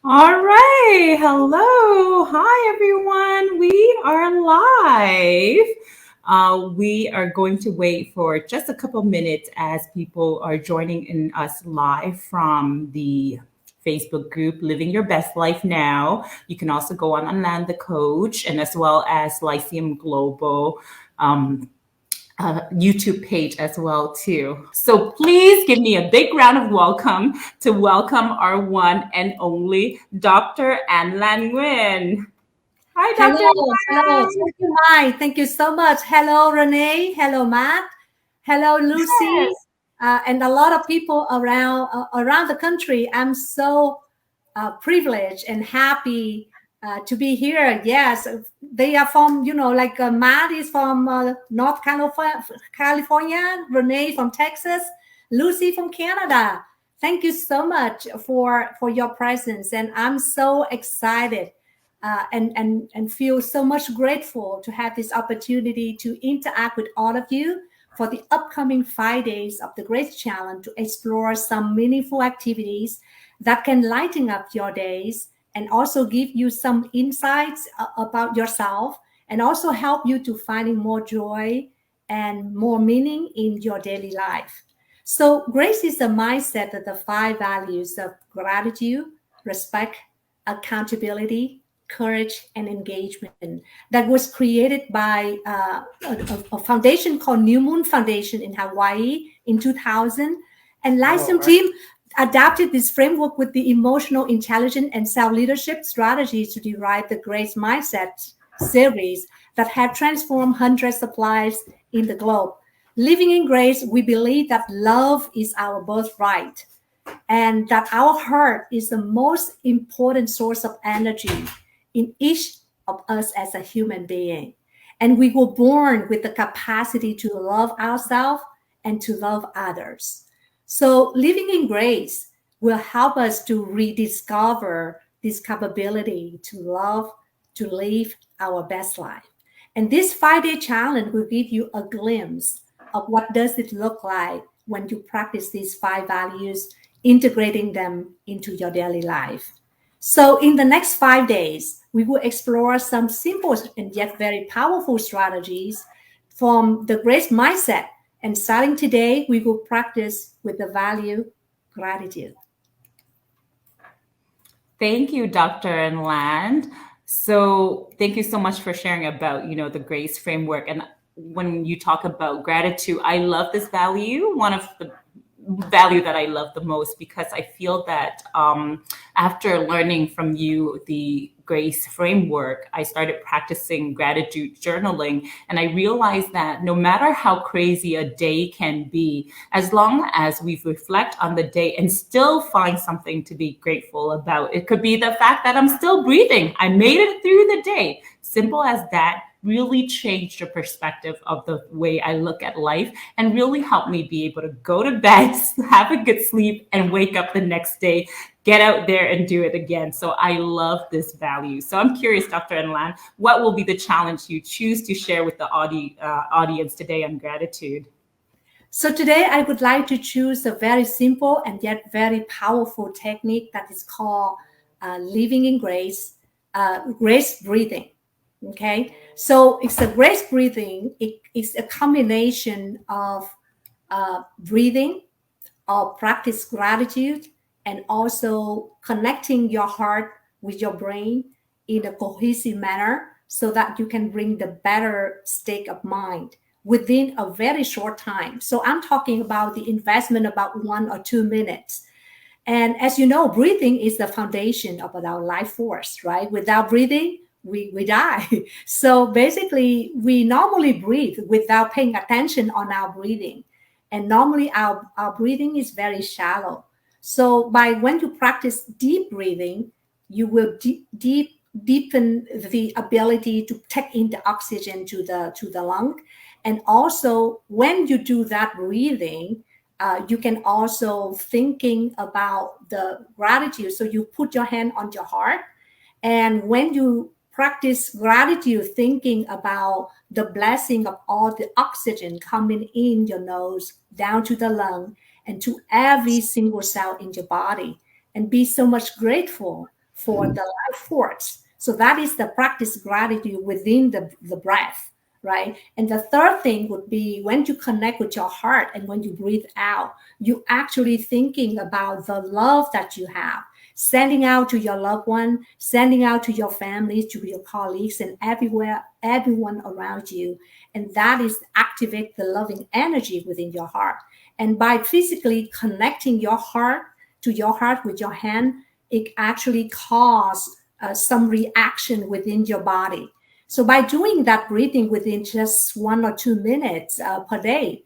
All right. Hello. Hi, everyone. We are live. We are going to wait for just a couple minutes as people are joining in us live from the Facebook group Living Your Best Life Now. You can also go on Land the Coach and as well as Lyceum Global. YouTube page as well too. So please give me a big round of welcome to welcome our one and only Dr. An Lan Nguyen. Hi, Dr. Hello. Lan. Thank you, Mai. Thank you so much. Hello, Renee. Hello, Matt. Hello, Lucy, Yes. and a lot of people around the country. I'm so privileged and happy to be here. Yes, they are from like Matt is from North California, Renee from Texas, Lucy from Canada. Thank you so much for your presence, and I'm so excited and feel so much grateful to have this opportunity to interact with all of you for the upcoming 5 days of the Grace Challenge to explore some meaningful activities that can lighten up your days and also give you some insights about yourself and also help you to finding more joy and more meaning in your daily life. So grace is the mindset of the five values of gratitude, respect, accountability, courage, and engagement that was created by a foundation called New Moon Foundation in Hawaii in 2000. And Lyceum team adapted this framework with the emotional intelligence and self-leadership strategies to derive the Grace Mindset series that have transformed hundreds of lives in the globe. Living in grace, we believe that love is our birthright and that our heart is the most important source of energy in each of us as a human being. And we were born with the capacity to love ourselves and to love others. So living in grace will help us to rediscover this capability to love, to live our best life. And this 5 day challenge will give you a glimpse of what does it look like when you practice these five values, integrating them into your daily life. So in the next 5 days, we will explore some simple and yet very powerful strategies from the grace mindset. And starting today, we will practice with the value gratitude. Thank you, Dr. and Land. So thank you so much for sharing about, the grace framework. And when you talk about gratitude, I love this value. One of the value that I love the most because I feel that after learning from you the grace framework, I started practicing gratitude journaling. And I realized that no matter how crazy a day can be, as long as we reflect on the day and still find something to be grateful about, it could be the fact that I'm still breathing. I made it through the day. Simple as that really changed the perspective of the way I look at life and really helped me be able to go to bed, have a good sleep, and wake up the next day, get out there and do it again. So I love this value. So I'm curious, Dr. Enlan, what will be the challenge you choose to share with the audience today on gratitude? So today I would like to choose a very simple and yet very powerful technique that is called living in grace, grace breathing. Okay, so it's a grace breathing. It's a combination of breathing, or practice gratitude, and also connecting your heart with your brain in a cohesive manner so that you can bring the better state of mind within a very short time. So I'm talking about the investment about 1 or 2 minutes. And as you know, breathing is the foundation of our life force, right? Without breathing, we die. So basically, we normally breathe without paying attention on our breathing. And normally our breathing is very shallow. So by when you practice deep breathing, you will deepen the ability to take in the oxygen to the lung. And also when you do that breathing, you can also thinking about the gratitude. So you put your hand on your heart, and when you practice gratitude, thinking about the blessing of all the oxygen coming in your nose down to the lung and to every single cell in your body, and be so much grateful for the life force. So that is the practice gratitude within the breath, right? And the third thing would be when you connect with your heart and when you breathe out, you actually thinking about the love that you have, sending out to your loved one, sending out to your families, to your colleagues, and everywhere, everyone around you. And that is activate the loving energy within your heart. And by physically connecting your heart to your heart with your hand, it actually causes some reaction within your body. So by doing that breathing within just 1 or 2 minutes per day,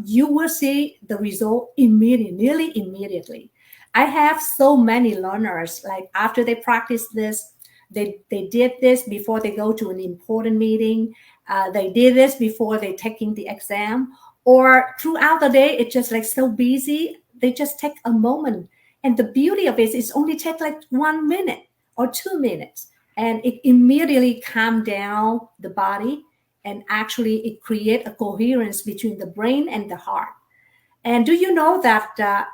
you will see the result immediately, nearly immediately. I have so many learners, like after they practice this, they did this before they go to an important meeting. They did this before they taking the exam, or throughout the day, it's just like so busy. They just take a moment. And the beauty of it is only take like 1 minute or 2 minutes. And it immediately calm down the body, and actually it create a coherence between the brain and the heart. And do you know that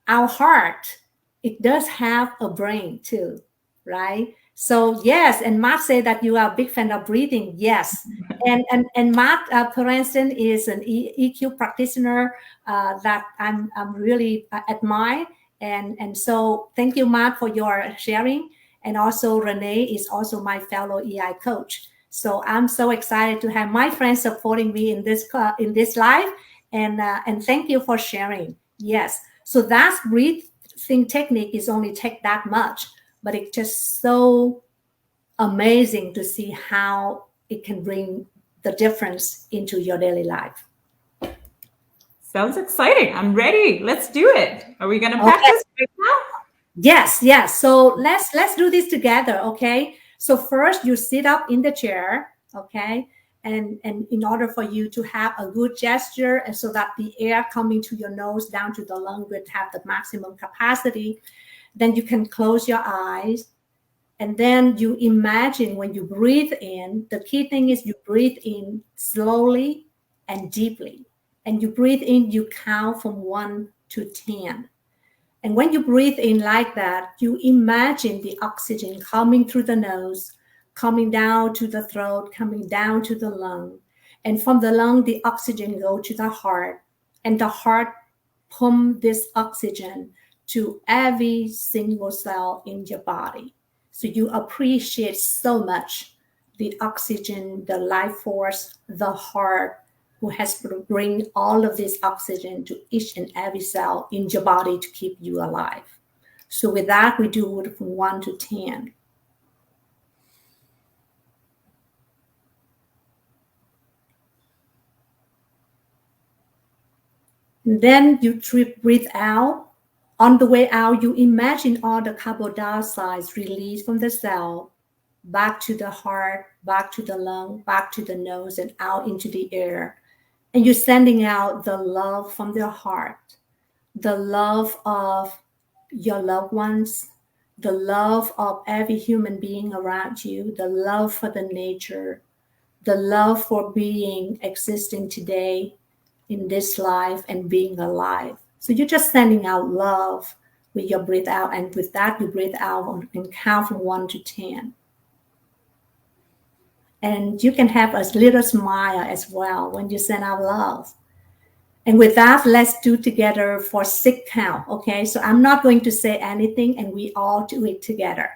our heart, it does have a brain too, right? So yes, and Matt said that you are a big fan of breathing. Yes, and Matt, for instance, is an EQ practitioner that I'm really admire. And so thank you, Matt, for your sharing. And also Renee is also my fellow EI coach. So I'm so excited to have my friends supporting me in this live, and thank you for sharing. Yes, so that breathing technique is only take that much, but it's just so amazing to see how it can bring the difference into your daily life. Sounds exciting. I'm ready. Let's do it. Are we going to Okay. practice right now? Yes, yes. So let's do this together, okay? So first you sit up in the chair, okay? And in order for you to have a good gesture, and so that the air coming to your nose down to the lung would have the maximum capacity, then you can close your eyes. And then you imagine when you breathe in, the key thing is you breathe in slowly and deeply. And you breathe in, you count from 1 to 10. And when you breathe in like that, you imagine the oxygen coming through the nose, coming down to the throat, coming down to the lung. And from the lung, the oxygen go to the heart. And the heart pump this oxygen to every single cell in your body. So you appreciate so much the oxygen, the life force, the heart, who has to bring all of this oxygen to each and every cell in your body to keep you alive. So with that, we do it from 1 to 10. And then you breathe out. On the way out, you imagine all the carbon dioxide released from the cell back to the heart, back to the lung, back to the nose, and out into the air. And you're sending out the love from your heart, the love of your loved ones, the love of every human being around you, the love for the nature, the love for being existing today in this life and being alive. So you're just sending out love with your breath out. And with that, you breathe out and count from 1 to 10. And you can have a little smile as well when you send out love. And with that, let's do together for 6 count. Okay. So I'm not going to say anything and we all do it together.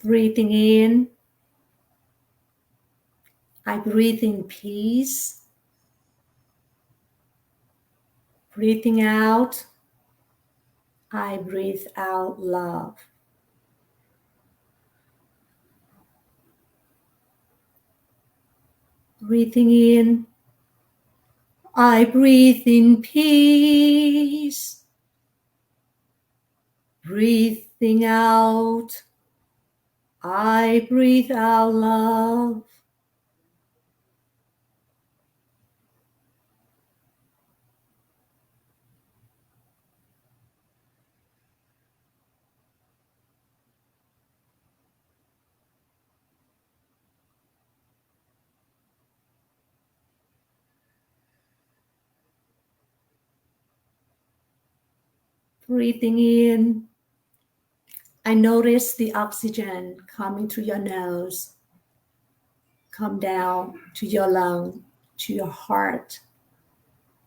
Breathing in, I breathe in peace. Breathing out, I breathe out love. Breathing in, I breathe in peace. Breathing out, I breathe out love. Breathing in, I notice the oxygen coming through your nose, come down to your lung, to your heart,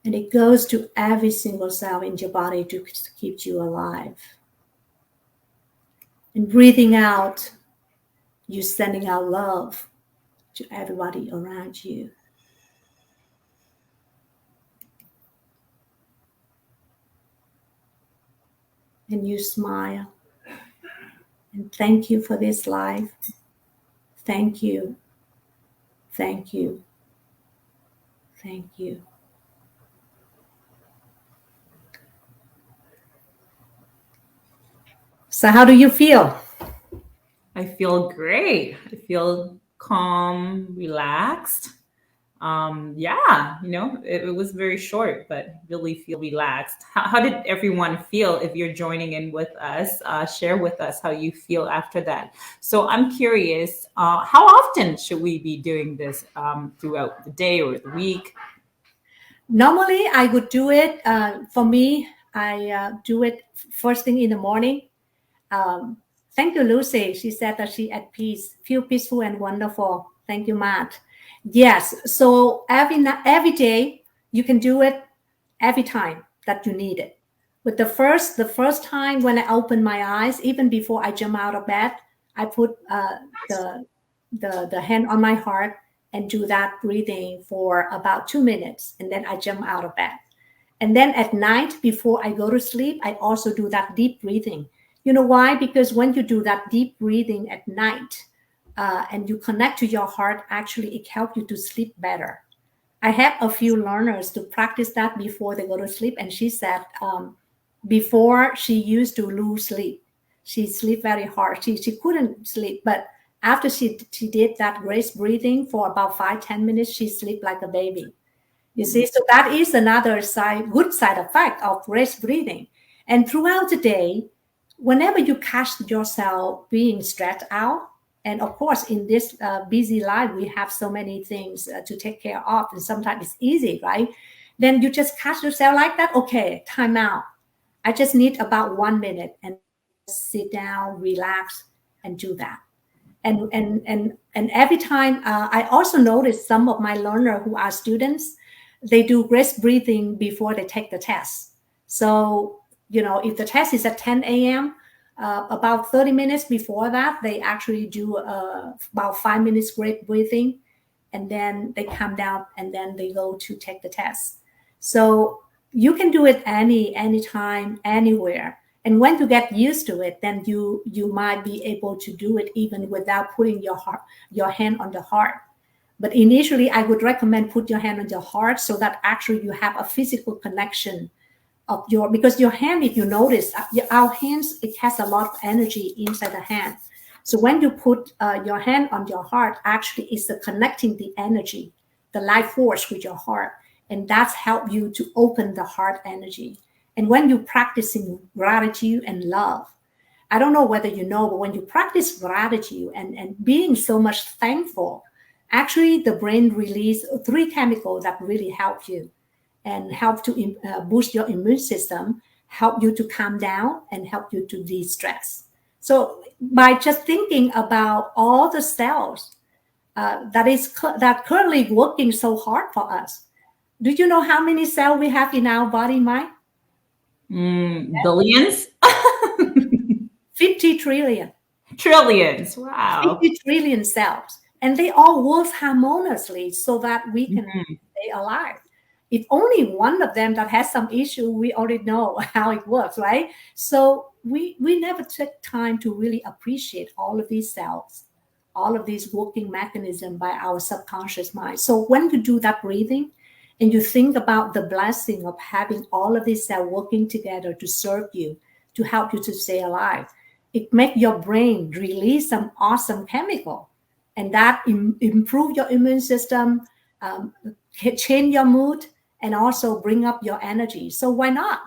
and it goes to every single cell in your body to keep you alive. And breathing out, you're sending out love to everybody around you. And you smile. And thank you for this life. Thank you. Thank you. Thank you. So, how do you feel? I feel great. I feel calm, relaxed. Yeah, it was very short, but really feel relaxed. How did everyone feel? If you're joining in with us, share with us how you feel after that. So I'm curious, how often should we be doing this throughout the day or the week? Normally, I would do it. For me, I do it first thing in the morning. Um, Thank you, Lucy. She said that she at peace, feel peaceful and wonderful. Thank you, Matt. Yes. So every day you can do it every time that you need it. But the first time when I open my eyes, even before I jump out of bed, I put the the hand on my heart and do that breathing for about 2 minutes, and then I jump out of bed. And then at night, before I go to sleep, I also do that deep breathing. You know why? Because when you do that deep breathing at night and you connect to your heart, actually, it helps you to sleep better. I had a few learners to practice that before they go to sleep, and she said before she used to lose sleep, she sleep very hard. She couldn't sleep, but after she did that grace breathing for about 5-10 minutes, she sleep like a baby. You see, so that is another good side effect of rest breathing. And throughout the day, whenever you catch yourself being stretched out, and of course, in this busy life, we have so many things to take care of, and sometimes it's easy, right? Then you just catch yourself like that. Okay, time out. I just need about 1 minute and just sit down, relax, and do that. And every time I also notice some of my learner who are students, they do rest breathing before they take the test. So if the test is at 10 a.m., about 30 minutes before that, they actually do about 5 minutes great breathing, and then they come down and then they go to take the test. So you can do it anytime, anywhere. And when you get used to it, then you might be able to do it even without putting your hand on the heart. But initially, I would recommend put your hand on your heart so that actually you have a physical connection of because your hand, if you notice, our hands, it has a lot of energy inside the hand. So when you put your hand on your heart, actually it's the connecting the energy, the life force with your heart, and that's help you to open the heart energy. And when you practicing gratitude and love, I don't know whether you know, but when you practice gratitude and being so much thankful, actually the brain release three chemicals that really help you and help to boost your immune system, help you to calm down, and help you to de-stress. So by just thinking about all the cells that currently working so hard for us, do you know how many cells we have in our body, Mike? Billions? 50 trillion. Trillions. Wow. 50 trillion cells. And they all work harmoniously so that we can Mhm. stay alive. If only one of them that has some issue, we already know how it works, right? So we never took time to really appreciate all of these cells, all of these working mechanism by our subconscious mind. So when you do that breathing and you think about the blessing of having all of these cells working together to serve you, to help you to stay alive, it makes your brain release some awesome chemical, and that improve your immune system, um, change your mood, and also bring up your energy. So why not?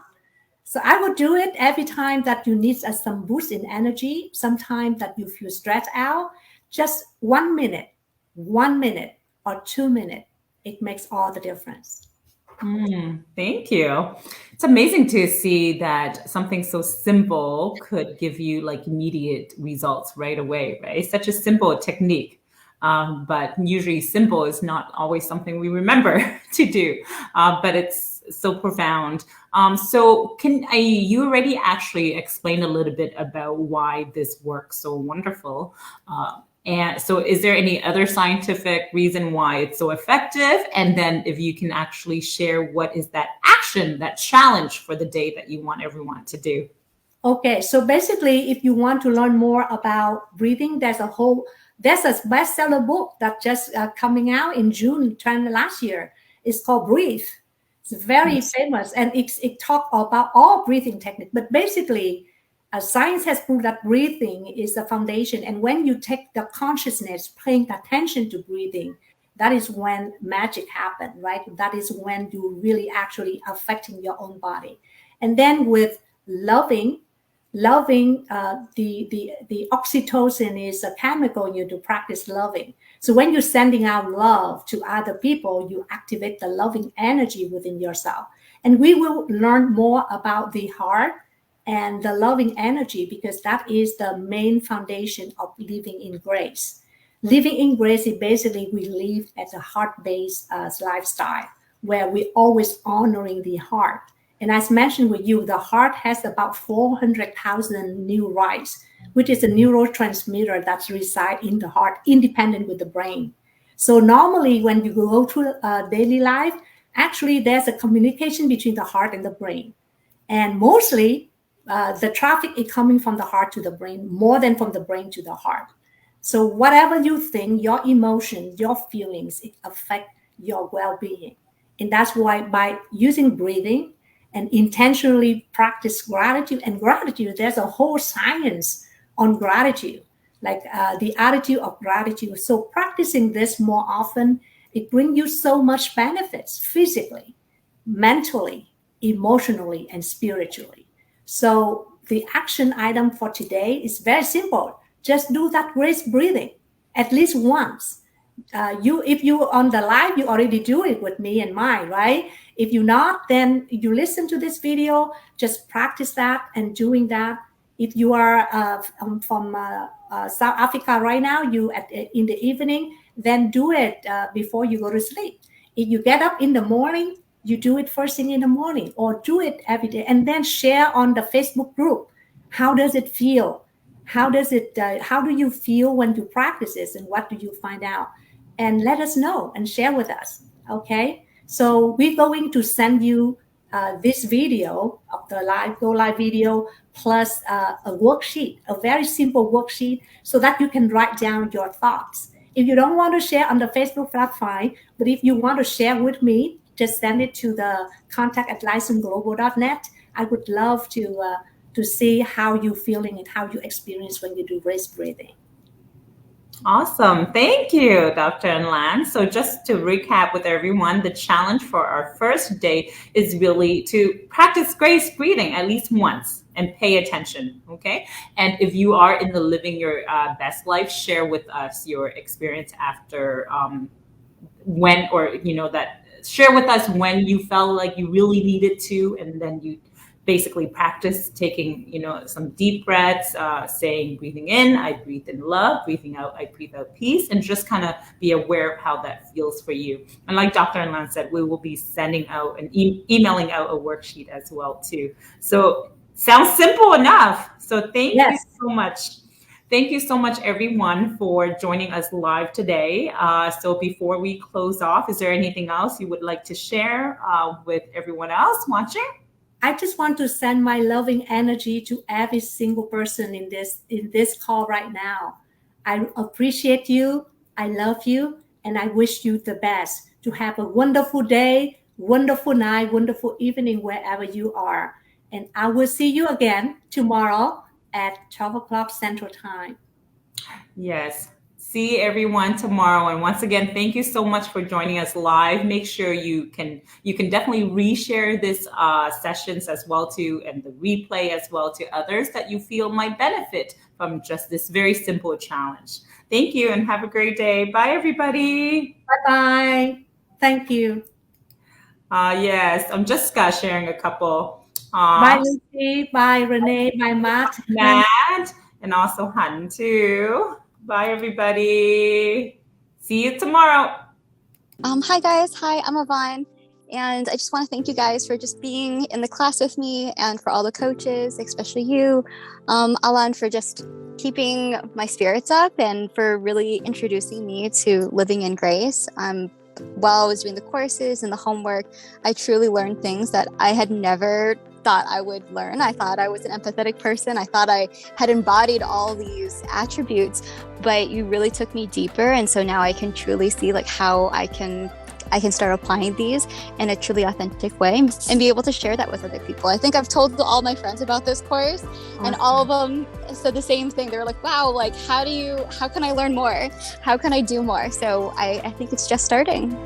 So I would do it every time that you need some boost in energy, sometime that you feel stressed out, just 1 minute or 2 minutes. It makes all the difference. Thank you. It's amazing to see that something so simple could give you like immediate results right away, right? Such a simple technique. But usually simple is not always something we remember to do, but it's so profound. So you already actually explained a little bit about why this works so wonderful. And so, is there any other scientific reason why it's so effective? And then, if you can actually share what is that action, that challenge for the day that you want everyone to do? Okay, so basically, if you want to learn more about breathing, there's a bestseller book that just coming out in June 20 last year. It's called Breathe. It's very famous, and it talk about all breathing technique. But basically, science has proved that breathing is the foundation. And when you take the consciousness, paying attention to breathing, that is when magic happens, right? That is when you really actually affecting your own body. And then with loving the oxytocin is a chemical you to practice loving. So when you're sending out love to other people, you activate the loving energy within yourself. And we will learn more about the heart and the loving energy, because that is the main foundation of living in grace. Living in grace is basically we live as a heart-based lifestyle where we always honoring the heart. And as mentioned with you, the heart has about 400,000 neurites, which is a neurotransmitter that reside in the heart, independent with the brain. So normally when you go through daily life, actually there's a communication between the heart and the brain. And mostly the traffic is coming from the heart to the brain more than from the brain to the heart. So whatever you think, your emotions, your feelings, it affect your well-being. And that's why by using breathing and intentionally practice gratitude. And gratitude, there's a whole science on gratitude, like the attitude of gratitude. So practicing this more often, it brings you so much benefits physically, mentally, emotionally, and spiritually. So the action item for today is very simple. Just do that grace breathing at least once. If you on the live, you already do it with me and mine, right? If you not, then you listen to this video, just practice that and doing that. If you are from South Africa right now, in the evening, then do it before you go to sleep. If you get up in the morning, you do it first thing in the morning, or do it every day, and then share on the Facebook group. How does it feel? How do you feel when you practice this, and what do you find out? And let us know and share with us. Okay, so we're going to send you this video of the go live video, plus a worksheet, a very simple worksheet, so that you can write down your thoughts. If you don't want to share on the Facebook, that's fine. But if you want to share with me, just send it to the contact@lyceumglobal.net. I would love to see how you're feeling and how you experience when you do grace breathing. Awesome. Thank you, Dr. Nlan. So just to recap with everyone, the challenge for our first day is really to practice grace breathing at least once and pay attention. Okay. And if you are in the living your best life, share with us your experience after when, or, share with us when you felt like you really needed to, and then you basically practice taking, some deep breaths, saying, breathing in, I breathe in love, breathing out, I breathe out peace, and just kind of be aware of how that feels for you. And like Dr. Nlan said, we will be sending out and emailing out a worksheet as well too. So sounds simple enough. So thank you so much. Thank you so much, everyone, for joining us live today. So before we close off, is there anything else you would like to share with everyone else watching? I just want to send my loving energy to every single person in this call right now. I appreciate you. I love you, and I wish you the best. To have a wonderful day, wonderful night, wonderful evening wherever you are. And I will see you again tomorrow at 12 o'clock Central Time. Yes. See everyone tomorrow. And once again, thank you so much for joining us live. Make sure you can definitely reshare this sessions as well too, and the replay as well to others that you feel might benefit from just this very simple challenge. Thank you and have a great day. Bye, everybody. Bye-bye. Thank you. Yes, I'm just sharing a couple. Bye, Lucy. Bye, Renee. Bye, Matt. Matt, and also Han too. Bye, everybody. See you tomorrow. Hi guys, hi, I'm Yvonne, and I just want to thank you guys for just being in the class with me and for all the coaches, especially you, Alan, for just keeping my spirits up and for really introducing me to living in grace. While I was doing the courses and the homework, I truly learned things that I had never thought I would learn. I thought I was an empathetic person. I thought I had embodied all these attributes, but you really took me deeper. And so now I can truly see like how I can start applying these in a truly authentic way and be able to share that with other people. I think I've told all my friends about this course, and all of them said the same thing. They were like, wow, like how can I learn more? How can I do more? So I think it's just starting.